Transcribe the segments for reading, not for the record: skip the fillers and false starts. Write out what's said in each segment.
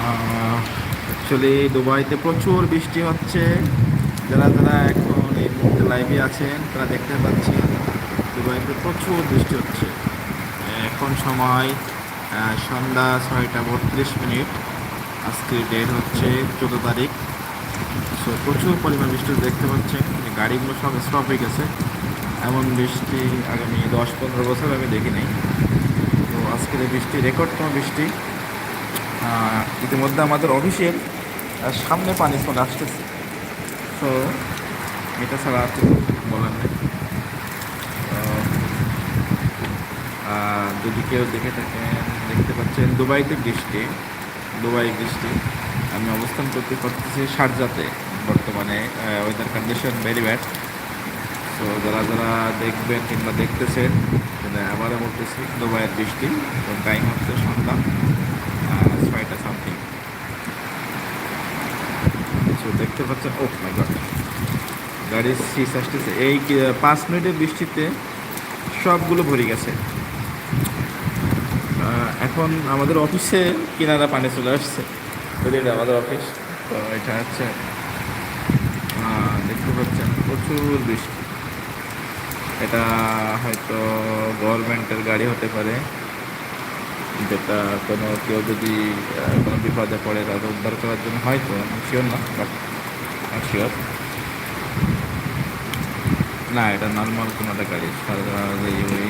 Actually দুবাইতে প্রচুর বৃষ্টি হচ্ছে। যারা যারা এখন এই মুহূর্তে লাইভে আছেন তারা দেখতে পাচ্ছি দুবাইতে প্রচুর বৃষ্টি হচ্ছে। এখন সময় সন্ধ্যা 6টা 32 মিনিট। আজকে ডেট হচ্ছে 14 তারিখ। সো প্রচুর পরিমাণ বৃষ্টি দেখতে পাচ্ছেন, গাড়িগুলো সব স্টপ হয়ে গেছে। এমন বৃষ্টি আগামী 10-15 বছর আমি দেখিনি। তো আজকের এই বৃষ্টি রেকর্ডতম বৃষ্টি। ইতিমধ্যে আমাদের অফিসের সামনে পানি চলে আসতেছে। তো এটা ছাড়া আর কিছু বলার নেই। যদি কেউ দেখে থাকেন, দেখতে পাচ্ছেন দুবাইতে বৃষ্টি, দুবাই বৃষ্টি। আমি অবস্থান করতে পারতেছি শারজাতে। বর্তমানে ওয়েদার কন্ডিশন ভেরি ব্যাড। তো যারা যারা দেখবেন কিংবা দেখতেছেন, আবারও বলতেছি দুবাইয়ের বৃষ্টি। তো টাইম হচ্ছে সন্ধ্যা 6টা সামথিং। তো দেখতে পাচ্ছেন, ও মাই গড, গাড়ির শীষ আসতেছে। এই 5 মিনিটের বৃষ্টিতে সবগুলো ভরে গেছে। এখন আমাদের অফিসে কিনারা পানি চলে আসছে। এটা আমাদের অফিস। তো এটা হচ্ছে দেখতে পাচ্ছেন প্রচুর বৃষ্টি। এটা হয়তো গভর্নমেন্টের গাড়ি হতে পারে, যেটা কোনো কেউ যদি কোনো বিপদে পড়ে তাদের উদ্ধার করার জন্য, হয়তো আমি শিওর না, বাট নট শিওর। না, এটা নর্মাল কোনো একটা গাড়ি। ওই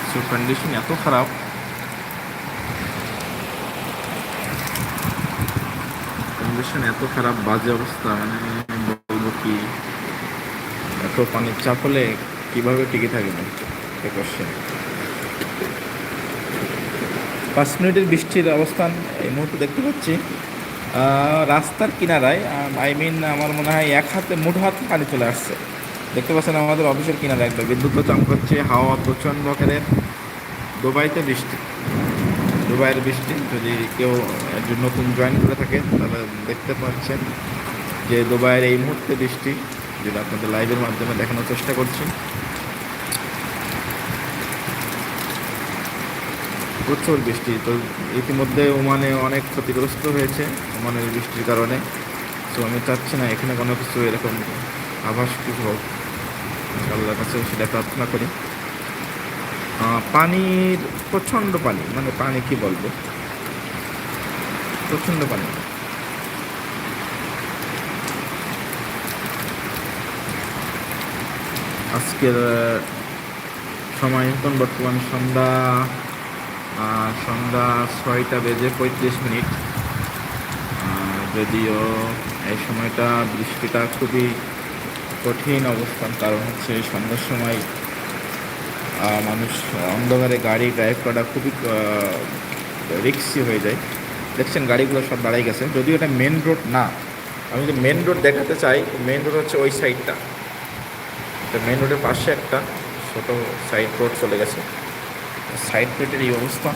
সো কন্ডিশন এত খারাপ, কন্ডিশন এত খারাপ, বাজে অবস্থা। মানে বলবো কি, এত পানির চাপ হলে কীভাবে টিকে থাকবে এটা কোশ্চেন। 5 মিনিটের বৃষ্টির অবস্থান এই মুহূর্তে দেখতে পাচ্ছি রাস্তার কিনারায়। আই মিন আমার মনে হয় এক হাতে, মুঠো হাতে পানি চলে আসছে। দেখতে পাচ্ছেন আমাদের অফিসের কিনারে একবার বিদ্যুৎ চমকাচ্ছে, হাওয়া প্রচণ্ড আকারের। দুবাইতে বৃষ্টি, দুবাইয়ের বৃষ্টি। যদি কেউ একজন নতুন জয়েন করে থাকে তাহলে দেখতে পাচ্ছেন যে দুবাইয়ের এই মুহূর্তে বৃষ্টি, যেটা আপনাদের লাইভের মাধ্যমে দেখানোর চেষ্টা করছি। প্রচুর বৃষ্টি। তো ইতিমধ্যে ওমানে অনেক ক্ষতিগ্রস্ত হয়েছে ওমানের বৃষ্টির কারণে। তো আমি চাচ্ছি না এখানে কোনো কিছু এরকম আভাস কিছু হোক। আল্লাহর কাছে সেটা প্রার্থনা করি। পানির প্রচণ্ড পানি, মানে পানি কি বলবো, প্রচণ্ড পানি। আজকের সময় এখন বর্তমান সন্ধ্যা 6টা 35 মিনিট। যদিও এই সময়টা বৃষ্টিটা খুবই কঠিন অবস্থান, কারণ হচ্ছে সন্ধ্যার সময় মানুষ অন্ধকারে গাড়ি ড্রাইভ করাটা খুবই রিক্সি হয়ে যায়। দেখছেন গাড়িগুলো সব দাঁড়াই গেছে, যদিও এটা মেন রোড না। আমি যদি মেন রোড দেখাতে চাই, মেন রোড হচ্ছে ওই সাইডটা। এটা মেন রোডের পাশে একটা ছোটো সাইড রোড চলে গেছে। সাইড রোডের এই অবস্থা,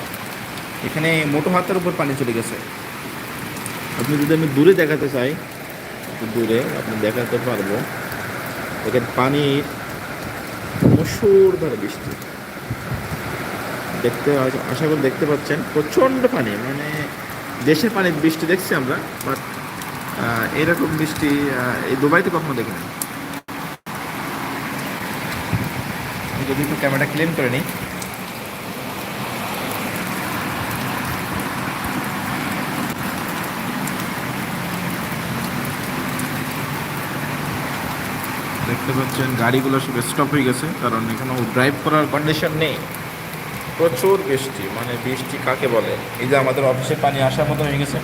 এখানে মোটো হাতের উপর পানি চলে গেছে। আপনি যদি আমি দূরে দেখাতে চাই, দূরে আপনি দেখাতে পারবো, দেখেন পানির মসুর ধরে বৃষ্টি। দেখতে আশা করি দেখতে পাচ্ছেন প্রচণ্ড পানি, মানে দেশের পানির বৃষ্টি দেখছি আমরা, বাট এরকম বৃষ্টি এই দুবাইতে কখনো দেখিনি। আমি যদি একটু ক্যামেরাটা ক্লিন করে নিই, দেখতে পাচ্ছেন গাড়িগুলো সব স্টপ হয়ে গেছে, কারণ এখানে ড্রাইভ করার কন্ডিশন নেই। প্রচুর বৃষ্টি, মানে বৃষ্টি কাকে বলে। এই যে আমাদের অফিসে পানি আসার মতো হয়ে গেছে।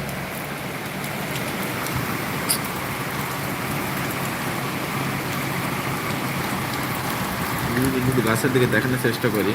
যদি গাছের দিকে দেখানোর চেষ্টা করি,